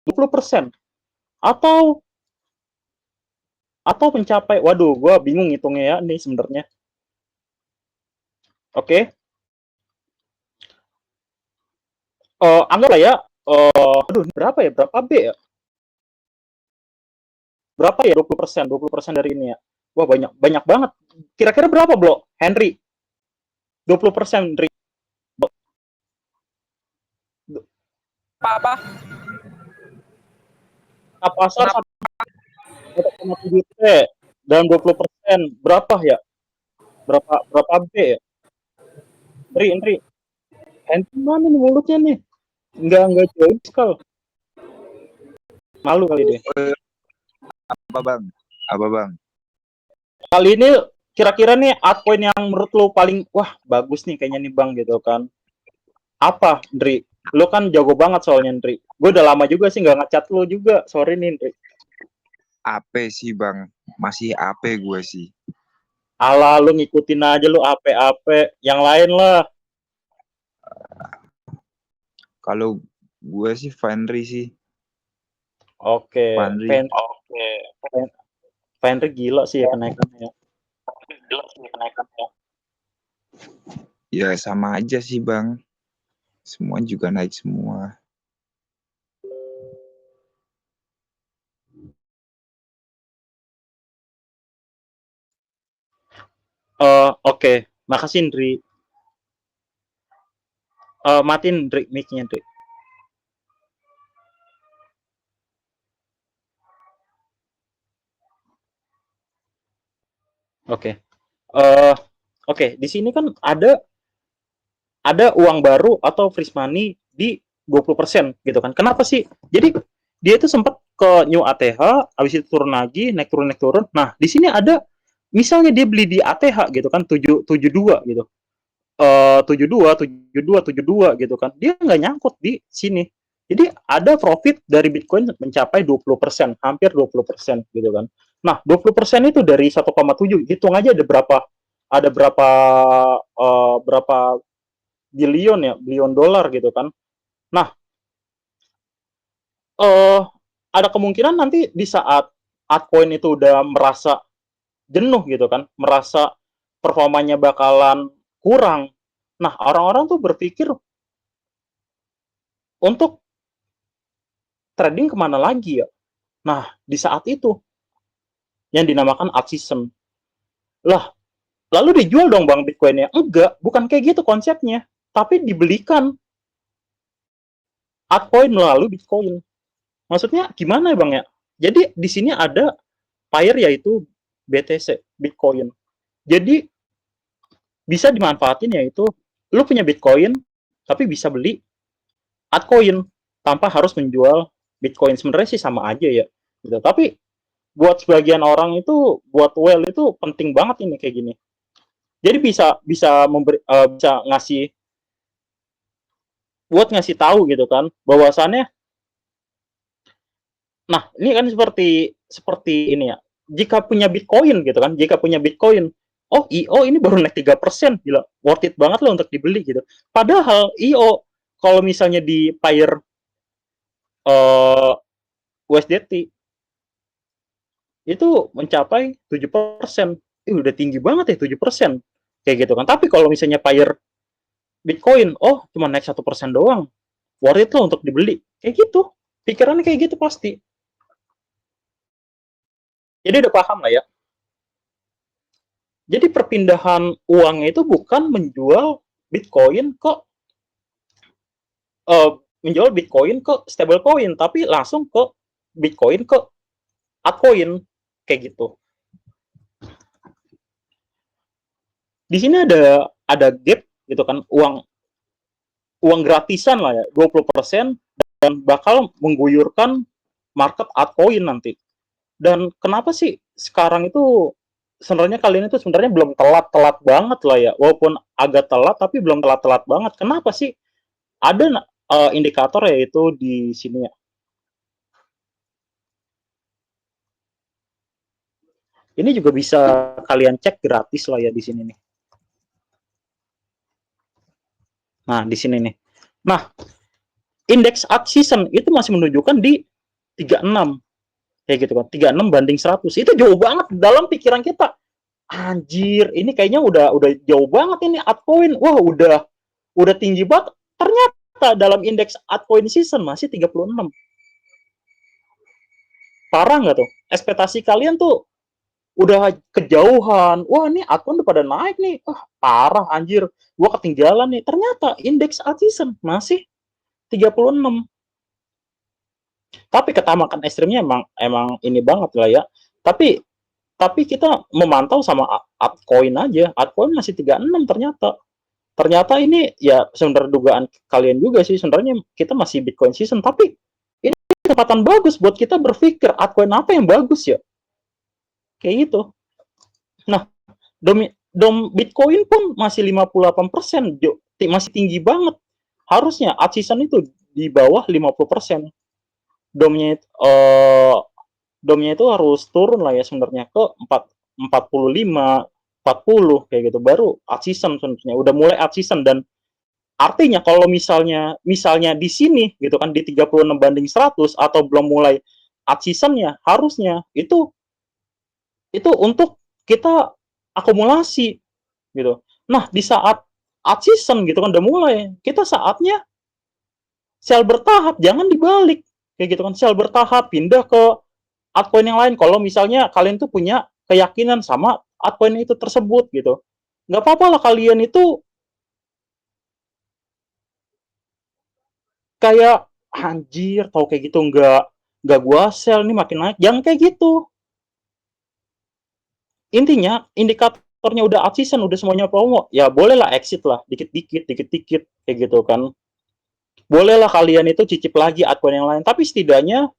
20% atau mencapai, waduh, gue bingung ngitungnya ya nih sebenarnya. Oke, anggaplah ya, aduh, berapa ya, berapa B ya? Berapa ya 20%, 20% dari ini ya? Wah, banyak, banyak banget. Kira-kira berapa, Bro? Henry, 20%, Henry. Apa? Pasar 1,7 T dan 20%, berapa ya? Berapa B ya? Henry, Henry mana nih mulutnya nih? Enggak jauh sekali. Malu kali dia. Apa bang? Apa bang? Kali ini kira-kira nih altcoin yang menurut lo paling wah bagus nih kayaknya nih bang gitu kan? Apa, Ndri? Lo kan jago banget soalnya, Ndri. Gue udah lama juga sih nggak ngecat lo juga. Sorry nih, Ndri. AP sih bang, masih AP gue sih. Alah, lu ngikutin aja lu AP-AP. Yang lain lah. Kalau gue sih Fenry sih. Oke. Fenry. Fenry gila sih ya kenaikannya. Ya sama aja sih bang. Semua juga naik semua. Oke. Makasih, Ndri. Matiin, Ndri, mic-nya, Ndri. Oke. Oke, di sini kan ada uang baru atau freeze money di 20% gitu kan. Kenapa sih? Jadi dia itu sempat ke new ATH, habis itu turun lagi, naik turun naik turun. Nah, di sini ada misalnya dia beli di ATH gitu kan 772 gitu. 72 gitu kan. Dia nggak nyangkut di sini. Jadi ada profit dari Bitcoin mencapai 20%, hampir 20% gitu kan. Nah, 20% itu dari 1,7, hitung aja berapa billion ya, billion dolar gitu kan. Nah, eh ada kemungkinan nanti di saat altcoin itu udah merasa jenuh gitu kan, merasa performanya bakalan kurang. Nah, orang-orang tuh berpikir untuk trading kemana lagi ya? Nah, di saat itu yang dinamakan alt season. Lah, lalu dijual dong bang Bitcoinnya? Enggak, bukan kayak gitu konsepnya. Tapi dibelikan altcoin melalui Bitcoin. Maksudnya gimana ya bang ya? Jadi di sini ada pair yaitu BTC, Bitcoin. Jadi bisa dimanfaatin yaitu lu punya Bitcoin tapi bisa beli altcoin tanpa harus menjual Bitcoin. Sebenarnya sih sama aja ya. Gitu. Tapi buat sebagian orang itu buat well itu penting banget ini kayak gini. Jadi bisa ngasih buat ngasih tahu gitu kan bahwasannya nah ini kan seperti ini ya. Jika punya Bitcoin gitu kan, jika punya Bitcoin, oh IO ini baru naik 3%, gila, worth it banget loh untuk dibeli gitu. Padahal IO kalau misalnya di pair USDT itu mencapai 7%. Udah tinggi banget ya 7%. Kayak gitu kan. Tapi kalau misalnya pair Bitcoin, oh cuma naik 1% doang. Worth it loh untuk dibeli. Kayak gitu. Pikirannya kayak gitu pasti. Jadi udah paham lah ya. Jadi perpindahan uangnya itu bukan Bitcoin ke uh, menjual Bitcoin ke stablecoin, tapi langsung ke Bitcoin ke altcoin kayak gitu. Di sini ada gap gitu kan, uang gratisan lah ya, 20% dan bakal mengguyurkan market altcoin nanti. Dan kenapa sih sekarang itu sebenarnya kali ini tuh sebenarnya belum telat-telat banget lah ya. Walaupun agak telat tapi belum telat-telat banget. Kenapa sih? Ada indikator yaitu di sini ya. Ini juga bisa kalian cek gratis lah ya di sini nih. Nah, di sini nih. Nah, indeks alt season itu masih menunjukkan di 36 kayak gitu kan, 36/100 itu jauh banget dalam pikiran kita. Anjir, ini kayaknya udah jauh banget ini altcoin. Wah, udah tinggi banget. Ternyata dalam indeks altcoin season masih 36. Parah nggak tuh? Ekspektasi kalian tuh udah kejauhan. Wah, ini altcoin udah pada naik nih. Wah, parah anjir. Gua ketinggalan nih. Ternyata indeks alt season masih 36. Tapi ketamakan ekstrimnya emang ini banget lah ya. Tapi kita memantau sama altcoin aja. Altcoin masih 36 ternyata. Ternyata ini ya sebenarnya dugaan kalian juga sih. Sebenarnya kita masih Bitcoin season, tapi ini kesempatan bagus buat kita berpikir altcoin apa yang bagus ya. Kayak gitu. Nah, Bitcoin pun masih 58%, masih tinggi banget. Harusnya alt season itu di bawah 50%. Domnya itu harus turun lah ya sebenarnya ke 45, 40 kayak gitu, baru alt season sebenarnya udah mulai alt season. Dan artinya kalau misalnya di sini gitu kan di 36/100 atau belum mulai alt seasonnya, harusnya itu untuk kita akumulasi gitu. Nah, di saat alt season gitu kan udah mulai, kita saatnya sell bertahap, jangan dibalik kayak gitu kan, sell bertahap, pindah ke altcoin yang lain. Kalau misalnya kalian tuh punya keyakinan sama altcoin itu tersebut gitu, nggak apa-apa lah kalian itu kayak anjir, tau kayak gitu nggak gua sell nih makin naik, jangan kayak gitu. Intinya indikatornya udah up season, udah semuanya promo, ya bolehlah exit lah dikit-dikit kayak gitu kan. Bolehlah kalian itu cicip lagi altcoin yang lain, tapi setidaknya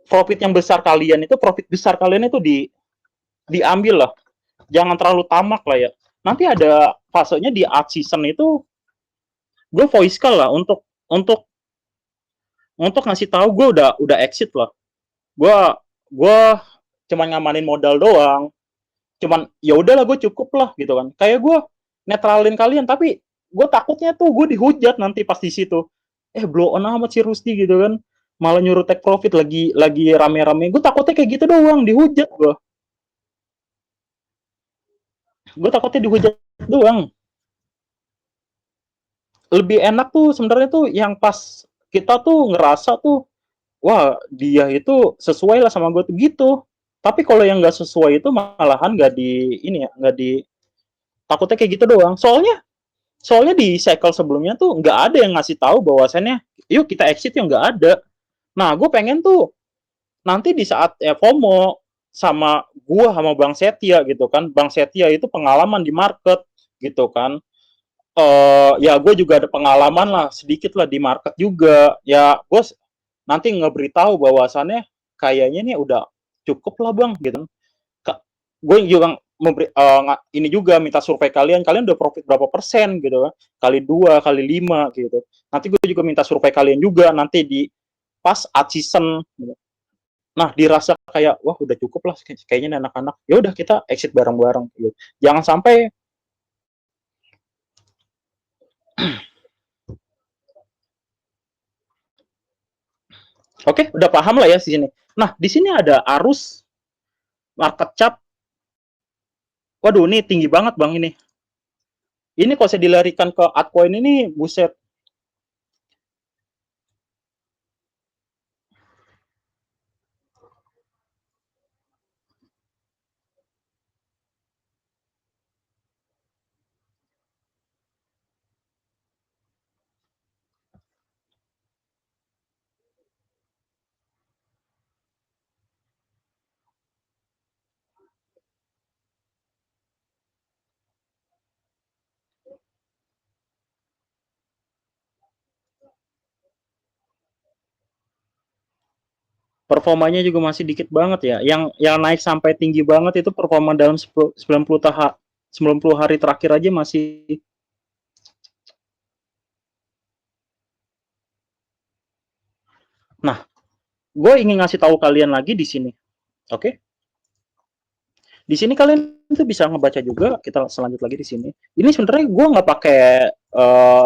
profit besar kalian itu diambil lah. Jangan terlalu tamak lah ya. Nanti ada fasenya di alt season itu gue voice call lah untuk ngasih tahu gue udah exit lah. Gue cuman ngamanin modal doang. Cuman ya udahlah, gue cukup lah gitu kan. Kayak gue netralin kalian, tapi gue takutnya tuh gue dihujat nanti pas di situ. Blow on amat si Rusdi gitu kan. Malah nyuruh take profit lagi rame-rame. Gue takutnya kayak gitu doang, dihujat gue. Gue takutnya dihujat doang. Lebih enak tuh sebenarnya tuh yang pas kita tuh ngerasa tuh, wah dia itu sesuai lah sama gue tuh gitu. Tapi kalau yang nggak sesuai itu malahan nggak di ini ya, nggak di, takutnya kayak gitu doang. Soalnya di cycle sebelumnya tuh nggak ada yang ngasih tahu bahwasannya yuk kita exit, yang nggak ada. Nah, gue pengen tuh nanti di saat FOMO sama gua sama Bang Setia gitu kan. Bang Setia itu pengalaman di market gitu kan. Ya gue juga ada pengalaman lah sedikit lah di market juga. Ya gue nanti ngeberitahu bahwasannya kayaknya nih udah cukup lah Bang gitu. Gue juga ini juga minta survei kalian udah profit berapa persen gitu kan, kali 2 kali 5 gitu. Nanti gue juga minta survei kalian juga nanti di pas ad season gitu. Nah, dirasa kayak wah udah cukup lah kayaknya anak-anak, ya udah kita exit bareng-bareng gitu. Jangan sampai Oke, udah paham lah ya di sini. Nah, di sini ada arus market cap. Waduh, ini tinggi banget Bang ini. Ini kalau saya dilarikan ke altcoin ini, buset. Performanya juga masih dikit banget ya. Yang naik sampai tinggi banget itu performa dalam 90 hari terakhir aja masih. Nah, gue ingin ngasih tahu kalian lagi di sini. Oke? Di sini kalian tuh bisa ngebaca juga. Kita selanjut lagi di sini. Ini sebenarnya gue nggak pakai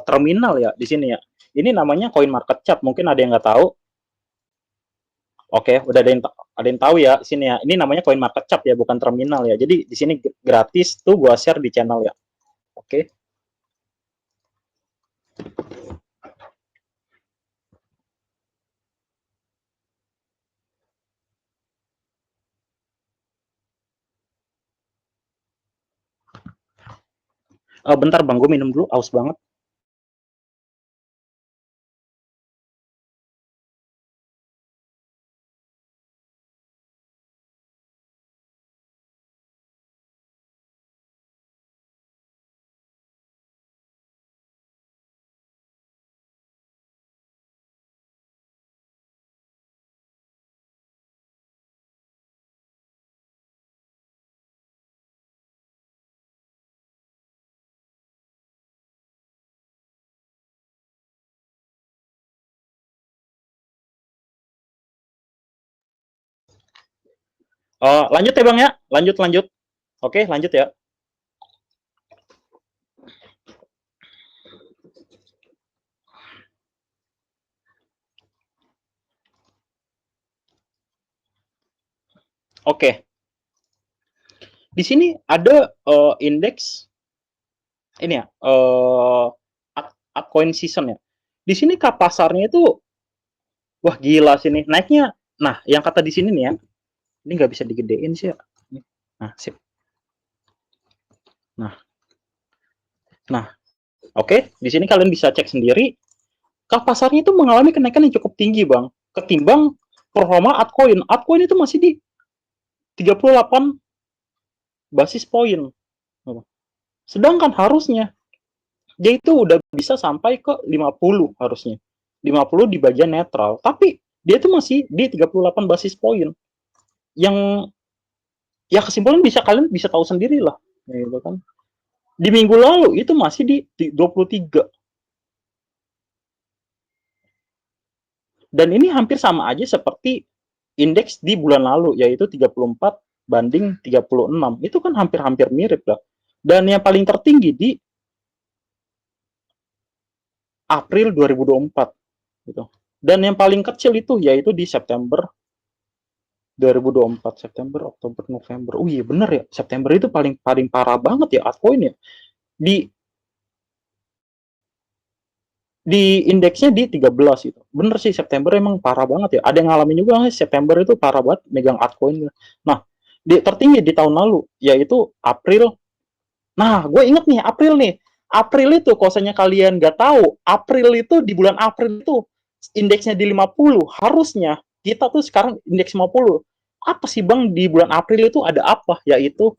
terminal ya di sini ya. Ini namanya coin market cap. Mungkin ada yang nggak tahu. Oke, udah ada yang tahu ya sini ya. Ini namanya coin market cap ya, bukan terminal ya. Jadi di sini gratis tuh gua share di channel ya. Oke. Bentar Bang, gue minum dulu, aus banget. Lanjut ya Bang ya, lanjut. Oke, lanjut ya. Oke. Di sini ada indeks ini ya, altcoin season ya. Di sini kap pasarnya itu wah gila sini. Naiknya. Nah, yang kata di sini nih ya. Ini nggak bisa digedein sih ya. Nah, sip. Nah, oke. Di sini kalian bisa cek sendiri. Kap pasarnya itu mengalami kenaikan yang cukup tinggi, Bang. Ketimbang performa altcoin. Altcoin itu masih di 38 basis poin. Sedangkan harusnya dia itu udah bisa sampai ke 50 harusnya. 50 di bagian netral. Tapi dia itu masih di 38 basis poin. Yang ya kesimpulan kalian bisa tahu sendiri lah. Gitu kan. Di minggu lalu itu masih di 23. Dan ini hampir sama aja seperti indeks di bulan lalu, yaitu 34 banding 36. Itu kan hampir-hampir mirip lah. Dan yang paling tertinggi di April 2024. Gitu. Dan yang paling kecil itu yaitu di September 2024. September, Oktober, November. Oh iya bener ya, September itu paling parah banget ya altcoin ya. Di indeksnya di 13 itu. Bener sih September emang parah banget ya. Ada yang ngalamin juga September itu parah banget megang altcoin. Nah, tertinggi di tahun lalu yaitu April. Nah, gue inget nih April nih. April itu kosannya kalian nggak tahu, April itu di bulan April itu indeksnya di 50. Harusnya kita tuh sekarang indeks 50. Apa sih Bang di bulan April itu ada apa? Yaitu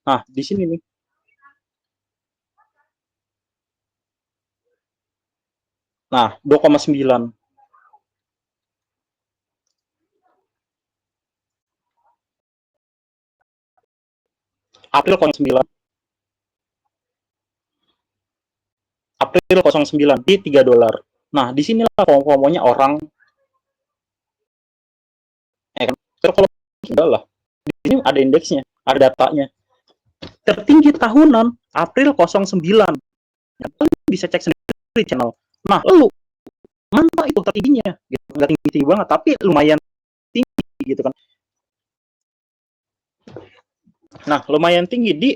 nah di sini nih. Nah, 2,9. April 09. April 09 di 3 dolar. Nah, disinilah FOMO-nya orang. Kan? Terus kalau enggak lah, di sini ada indeksnya, ada datanya. Tertinggi tahunan April 09. Kalian bisa cek sendiri di channel. Nah, lu mana itu tertingginya? Gitu. Nggak tinggi-tinggi banget, tapi lumayan tinggi gitu kan. Nah, lumayan tinggi di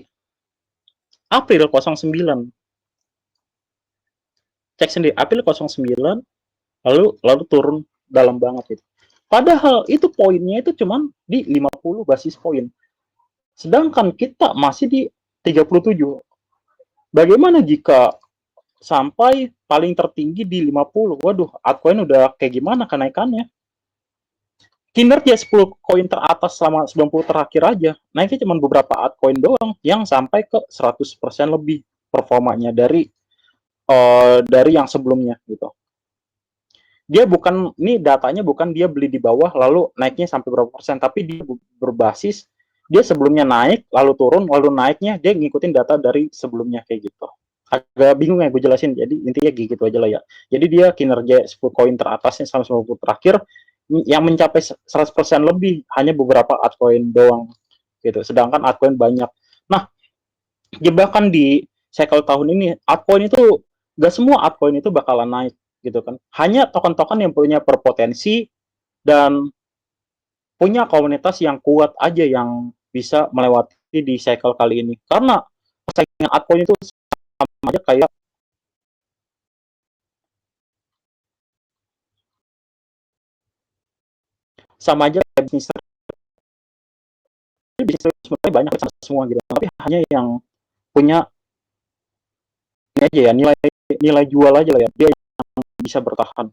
April 09. Cek sendiri April 09 lalu turun dalam banget gitu. Padahal itu poinnya itu cuman di 50 basis poin. Sedangkan kita masih di 37. Bagaimana jika sampai paling tertinggi di 50? Waduh, altcoin udah kayak gimana kenaikannya? kinerja 10 koin teratas selama 90 terakhir aja, naiknya cuma beberapa altcoin doang yang sampai ke 100% lebih performanya dari yang sebelumnya gitu. Dia bukan, ini datanya bukan dia beli di bawah lalu naiknya sampai berapa persen, tapi dia berbasis dia sebelumnya naik lalu turun lalu naiknya dia ngikutin data dari sebelumnya kayak gitu. Agak bingung ya gue jelasin, jadi intinya gitu aja lah ya. Jadi dia kinerja 10 koin teratasnya sama 90 terakhir yang mencapai 100% lebih hanya beberapa altcoin doang gitu, sedangkan altcoin banyak. Nah, jebakan di cycle tahun ini, altcoin itu gak semua altcoin itu bakalan naik gitu kan. Hanya token-token yang punya berpotensi dan punya komunitas yang kuat aja yang bisa melewati di cycle kali ini. Karena persaingan altcoin itu sama aja kayak bisnis. Bisnis sebenarnya banyak semua gitu, tapi hanya yang punya ini aja ya, nilai jual aja lah ya, dia yang bisa bertahan.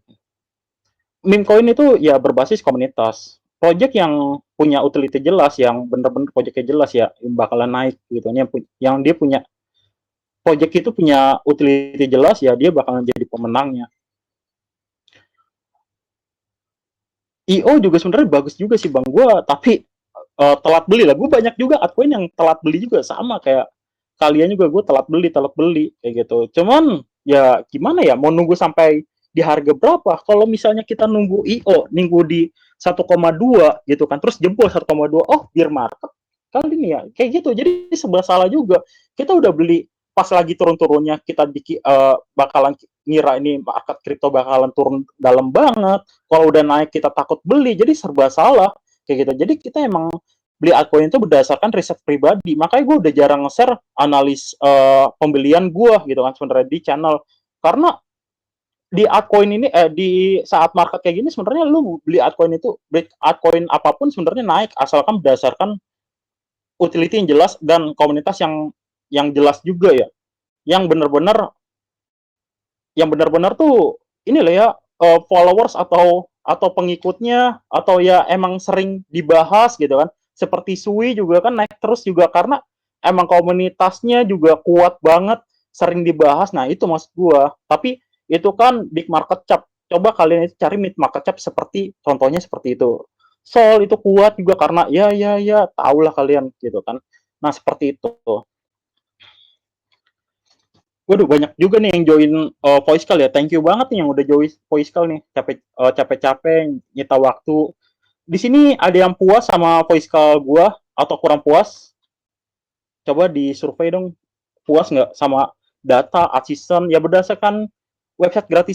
Meme coin itu ya berbasis komunitas. Project yang punya utility jelas, yang bener-bener projectnya jelas ya, yang bakalan naik gitu. Yang dia punya project itu punya utility jelas ya, dia bakalan jadi pemenangnya. IO juga sebenarnya bagus juga sih bang gua, tapi telat beli lah. Gue banyak juga altcoin yang telat beli juga sama kayak kalian juga, gue telat beli kayak gitu. Cuman ya gimana ya, mau nunggu sampai di harga berapa? Kalau misalnya kita nunggu IO, nunggu di 1,2 gitu kan, terus jebol 1,2, oh biar market kali ini ya, kayak gitu. Jadi sebelah salah juga. Kita udah beli pas lagi turun-turunnya, kita bakalan ngira ini market kripto bakalan turun dalam banget. Kalau udah naik kita takut beli, jadi serba salah kayak gitu. Jadi kita emang beli altcoin itu berdasarkan riset pribadi. Makanya gue udah jarang nge-share analis pembelian gue gitu kan sebenarnya di channel. Karena di altcoin ini di saat market kayak gini sebenarnya lu beli altcoin apapun sebenarnya naik asalkan berdasarkan utility yang jelas dan komunitas yang jelas juga ya. Yang benar-benar tuh ini lah ya, followers atau pengikutnya atau ya emang sering dibahas gitu kan. Seperti Sui juga kan naik terus juga karena emang komunitasnya juga kuat banget, sering dibahas. Nah, itu maksud gua. Tapi itu kan big market cap. Coba kalian itu cari mid market cap seperti contohnya seperti itu. Sol itu kuat juga karena ya tahulah kalian gitu kan. Nah, seperti itu. Waduh, banyak juga nih yang join voice call ya. Thank you banget nih yang udah join voice call nih. Capek-capek nyita waktu. Di sini ada yang puas sama voice call gua atau kurang puas? Coba di survei dong. Puas nggak sama data, assistant ya berdasarkan website gratis